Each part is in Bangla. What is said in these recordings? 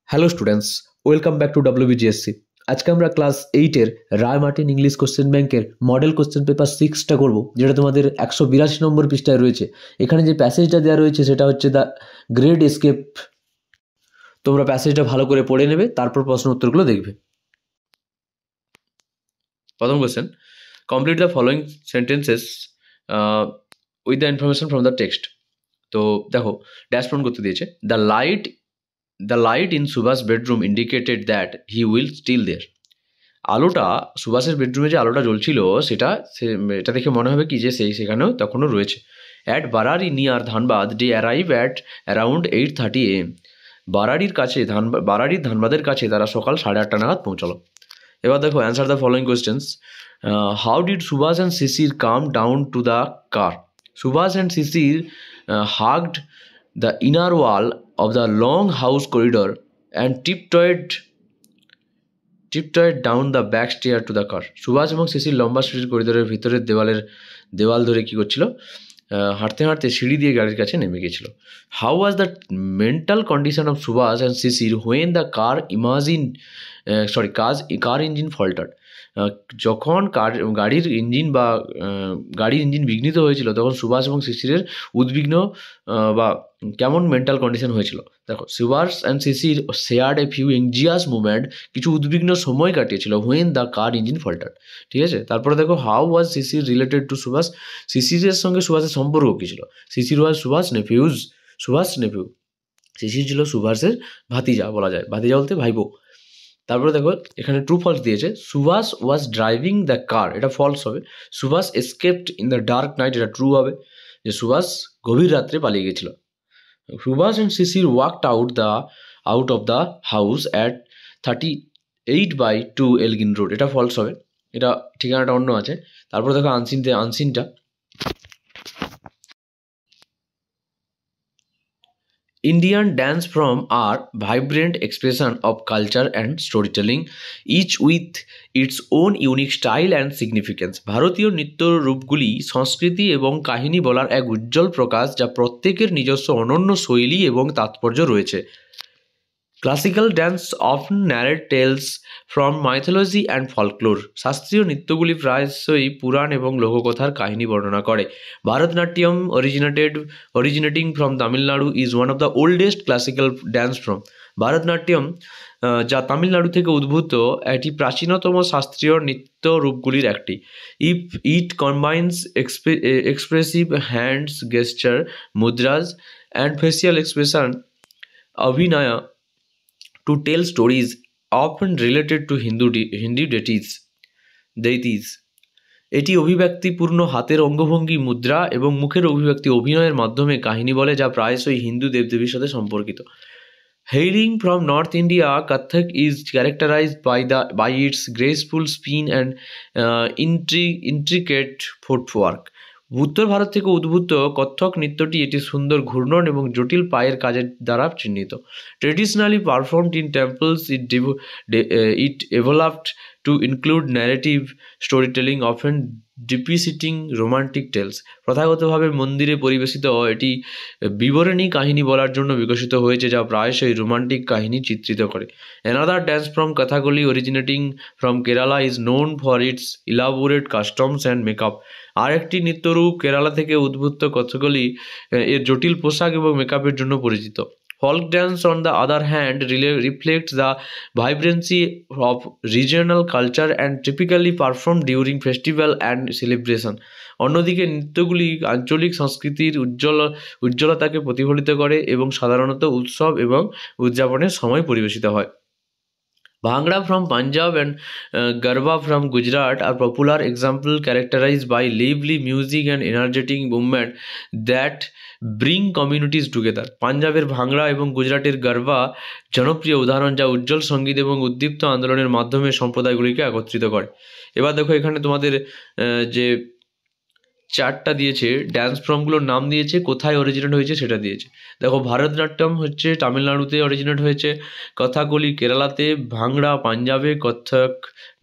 Hello students, welcome back to WBGSC। আজকে আমরা ক্লাস 8-এর রায় মার্টিন ইংলিশ কোশ্চেন ব্যাংকের মডেল কোশ্চেন পেপার 6টা করবো, যেটা তোমাদের 182 নম্বর পৃষ্ঠায় রয়েছে। এখানে যে প্যাসেজটা দেওয়া রয়েছে সেটা হচ্ছে দ্য গ্রেট এসকেপ। তোমরা প্যাসেজটা ভালো করে পড়ে নেবে, তারপর প্রশ্ন উত্তরগুলো দেখবে। প্রথম question, complete the following sentences with the information from the text. তো দেখো, ড্যাশ পূরণ করতে দিয়েছে। The light in Subhash bedroom indicated that he will still there. আলোটা, সুভাষের বেডরুমে যে আলোটা জ্বলছিল এটা দেখে মনে হবে কি যে সেখানেও তখনও রয়েছে। At Barari near Dhanbad they arrive at around 8:30 AM। বারারির ধানবাদের কাছে তারা সকাল 8:30 নাগাদ পৌঁছালো। এবার দেখো, answer the following questions. How did Subhash and Shishir come down to the car? Subhash and Shishir hugged the inner wall of the long house corridor and tiptoed down the back stair to the car. Subhash এবং শিশির লম্বা সিঁড়ির করিডোরের ভিতরের দেওয়াল ধরে কী করছিল? হাঁটতে হাঁটতে সিঁড়ি দিয়ে গাড়ির কাছে নেমে গেছিল। How was the mental condition of Subhash and Shishir when the car engine faltered? যখন গাড়ির ইঞ্জিন বিঘ্নিত হয়েছিল, তখন সুভাষ এবং শিশিরের উদ্বিগ্ন বা কেমন মেন্টাল কন্ডিশন হয়েছিল। দেখো, Subhash and Shishir shared a few anxious movement, কিছু উদ্বিগ্ন সময় কাটিয়েছিল when the car engine faltered. ঠিক আছে, তারপরে দেখো, how was Shishir related to Subhash? শিশিরের সঙ্গে সুভাষের সম্পর্ক কী ছিল? শিশির ওয়াজ সুভাষ নেফিউ। শিশির ছিল সুভাষের ভাতিজা, বলা যায় ভাতিজা বলতে ভাইবো। তারপরে দেখো, এখানে ট্রু ফলস দিয়েছে। Subhash was driving the car, এটা ফলস হবে। Subhash escaped in the dark night, এটা ট্রু হবে, যে সুভাষ গভীর রাত্রে পালিয়ে গেছিল। Subhash and Sisir walked out of the house at 38/2 Elgin road, এটা ফলস হবে, এটা ঠিকানাটা অন্য আছে। তারপরে দেখো আনসিনটা। Indian dance forms are vibrant expression of culture and storytelling, each with its own unique style and significance. ভারতীয় নৃত্য রূপগুলি সংস্কৃতি এবং কাহিনী বলার এক উজ্জ্বল প্রকাশ, যা প্রত্যেকের নিজস্ব অনন্য শৈলী এবং তাৎপর্য রয়েছে। Classical dance often narrate tales from mythology and folklore. শাস্ত্রীয় নৃত্যগুলি প্রায়শই পুরাণ এবং লোককথার কাহিনী বর্ণনা করে। Bharatanatyam originating from Tamil Nadu is one of the oldest classical dance form. Bharatanatyam, যা তামিলনাড়ু থেকে উদ্ভূত, এটি প্রাচীনতম শাস্ত্রীয় নৃত্য রূপগুলির একটি। It combines expressive hands gesture, mudras and facial expression, abhinaya, to tell stories often related to Hindu deities. এটি অভিব্যক্তিপূর্ণ হাতের অঙ্গভঙ্গি, মুদ্রা এবং মুখের অভিব্যক্তি অভিনয়ের মাধ্যমে কাহিনী বলে, যা প্রায়শই হিন্দু দেবদেবীর সাথে সম্পর্কিত। Hailing from North India, Kathak is characterized by its graceful spin and intricate footwork. উত্তর ভারত থেকে উদ্ভূত কত্থক নৃত্যটি এটি সুন্দর ঘূর্ণন এবং জটিল পায়ের কাজের দ্বারা চিহ্নিত। Traditionally performed in temples, it evolved to include narrative story telling, often depicting romantic tales. প্রথাগতভাবে মন্দিরে পরিবেশিত এটি বিবরণী কাহিনী বলার জন্য বিকশিত হয়েছে, যা প্রায়শই রোমান্টিক কাহিনী চিত্রিত করে। Another dance from Kathakali originating from Kerala is known for its elaborate costumes and makeup. আরেকটি নৃত্যরূপ কেরালা থেকে উদ্ভূত কথকলি এর জটিল পোশাক এবং মেকআপের জন্য পরিচিত। Folk dance on the other hand reflects the vibrancy of regional culture and typically perform during festival and celebration. অন্যদিকে নৃত্যগুলি আঞ্চলিক সংস্কৃতির উজ্জ্বলতাকে প্রতিফলিত করে এবং সাধারণত উৎসব এবং উদযাপনের সময় পরিবেশিত হয়। Bhangra from Punjab and Garba from Gujarat are popular examples characterized by lively music and energetic movement that bring communities together. পাঞ্জাবের ভাংড়া এবং গুজরাটের গারবা জনপ্রিয় উদাহরণ, যা উজ্জ্বল সঙ্গীত এবং উদ্দীপ্ত আন্দোলনের মাধ্যমে সম্প্রদায়গুলিকে একত্রিত করে। এবার দেখো, এখানে তোমাদের যে চারটা দিয়েছে, ড্যান্স ফর্মগুলোর নাম দিয়েছে, কোথায় অরিজিনেট হয়েছে সেটা দিয়েছে। দেখো, ভারতনাট্যম হচ্ছে তামিলনাড়ুতে অরিজিনেট হয়েছে, কথাকলি কেরালাতে, ভাংড়া পাঞ্জাবে, কত্থক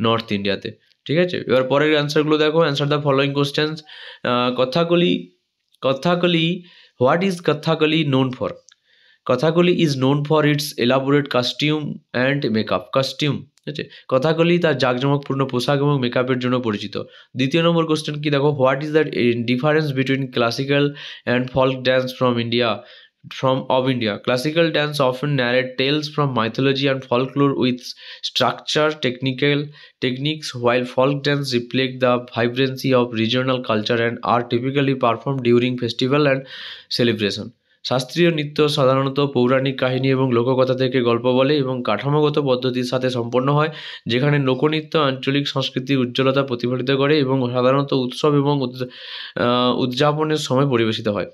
নর্থ ইন্ডিয়াতে। ঠিক আছে, এবার পরের অ্যান্সারগুলো দেখো। Answer the following questions. Kathakali what is Kathakali known for? Kathakali is known for its elaborate costume and makeup costume, ঠিক আছে। কথাকলি তার জাঁকজমকপূর্ণ পোশাক এবং মেকআপের জন্য পরিচিত। দ্বিতীয় নম্বর কোশ্চেন কি দেখো, what is the difference between classical and folk dance of India? Classical dance often narrate tales from mythology and folklore with structure, technical techniques, while folk dance reflect the vibrancy of regional culture and are typically performed during festival and celebration. শাস্ত্রীয় নৃত্য সাধারণত পৌরাণিক কাহিনী এবং লোককথা থেকে গল্প বলে এবং কাঠামোগত পদ্ধতির সাথে সম্পন্ন হয়, যেখানে লোকনৃত্য আঞ্চলিক সংস্কৃতির উজ্জ্বলতা প্রতিফলিত করে এবং সাধারণত উৎসব এবং উদযাপনের সময় পরিবেশিত হয়।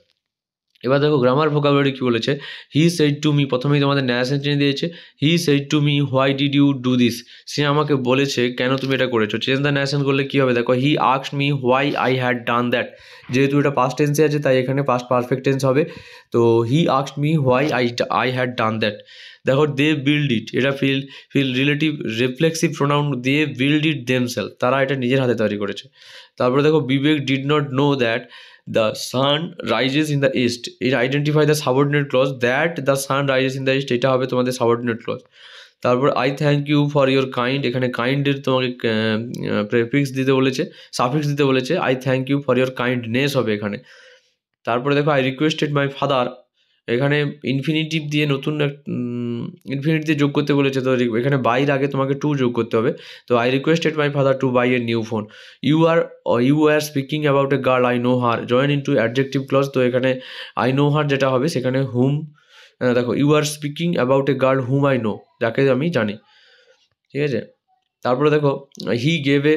এবার দেখো গ্রামার ভোকাবুলারি কী বলেছে। হি সেড টু মি, প্রথমেই তোমাদের ন্যারেশন চেঞ্জ দিয়েছে। He said to me why did you do this, সে আমাকে বলেছে কেন তুমি এটা করেছো। চেঞ্জ দ্য ন্যারেশন করলে কী হবে দেখো, হি asked me why I had done that, যেহেতু এটা পাস্ট টেন্সে আছে তাই এখানে পাস্ট পারফেক্ট টেন্স হবে। তো he asked me why I had done that. দেখো দে বিল্ড ইট, এটা feel relative reflexive pronoun, they build it themselves, তারা এটা নিজের হাতে তৈরি করেছে। তারপরে দেখো Vivek did not know that the sun rises in the east, it identify the subordinate clause, that the sun rises in the east এটা হবে তোমাদের subordinate clause। তারপর I thank you for your kind, এখানে কাইন্ডের তোমাকে প্রেফিক্স দিতে বলেছে, সাফিক্স দিতে বলেছে, I thank you for your kindness হবে এখানে। তারপরে দেখো আই রিকোয়েস্টেড মাই ফাদার, এখানে ইনফিনিটিভ দিয়ে নতুন ইনফিনিটিভ দিয়ে যোগ করতে বলেছে, তো এখানে বাইর আগে তোমাকে টু যোগ করতে হবে। তো I requested my father to buy a new phone. You are speaking about a girl I know her, join in to adjective clause, তো এখানে আই নো হার যেটা হবে সেখানে হুম, দেখো you are speaking about a girl hmm I know, যাকে আমি জানি, ঠিক আছে। তারপরে দেখো he gave a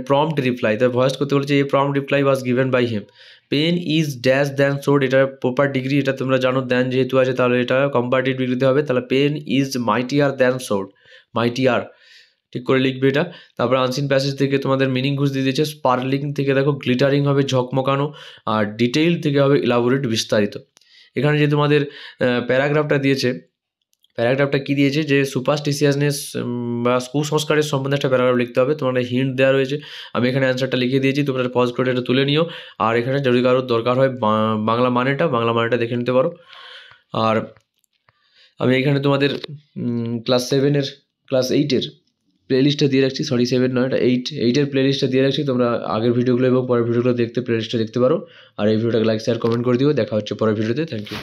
prompt reply, তার ভয়েস করতে বলেছে, a prompt reply was given by him. Pen is dash than sword, এটা প্রপার ডিগ্রি, এটা তোমরা জানো, দ্যান যেহেতু আছে তাহলে এটা কম্পারেটিভ ডিগ্রিতে হবে, তাহলে pen is mightier than sword, mightier ঠিক করে লিখবে এটা। তারপর আনসিন প্যাসেজ থেকে তোমাদের মিনিং ঘুষ দিয়ে দিয়েছে। স্পার্কলিং থেকে দেখো গ্লিটারিং হবে ঝকমকানো, আর ডিটেইল থেকে হবে ইলাবোরেট বিস্তারিত। এখানে যে তোমাদের প্যারাগ্রাফটা দিয়েছে, প্যারাগ্রাফটা কী দিয়েছে যে সুপারস্টিশিয়াসনেস বা কুসংস্কারের সম্বন্ধে একটা প্যারাগ্রাফ লিখতে হবে, তোমাদের হিন্ট দেওয়া রয়েছে, আমি এখানে অ্যান্সারটা লিখে দিয়েছি, তোমরা পজ করে এটা তুলে নিও। আর এখানে যদি কারোর দরকার হয় বাংলা মানেটা দেখে নিতে পারো। আর আমি এখানে তোমাদের ক্লাস 8-এর প্লেলিস্টটা দিয়ে রাখছি, সরি 7 নয়, এটা 8-এর প্লেলিস্টটা দিয়ে রাখছি, তোমরা আগের ভিডিওগুলো এবং পরের ভিডিওগুলো দেখতে প্লেলিস্টটা দেখতে পারো। আর এই ভিডিওটাকে লাইক শেয়ার কমেন্ট করে দিও, দেখা হচ্ছে পরের ভিডিওতে, থ্যাংক ইউ।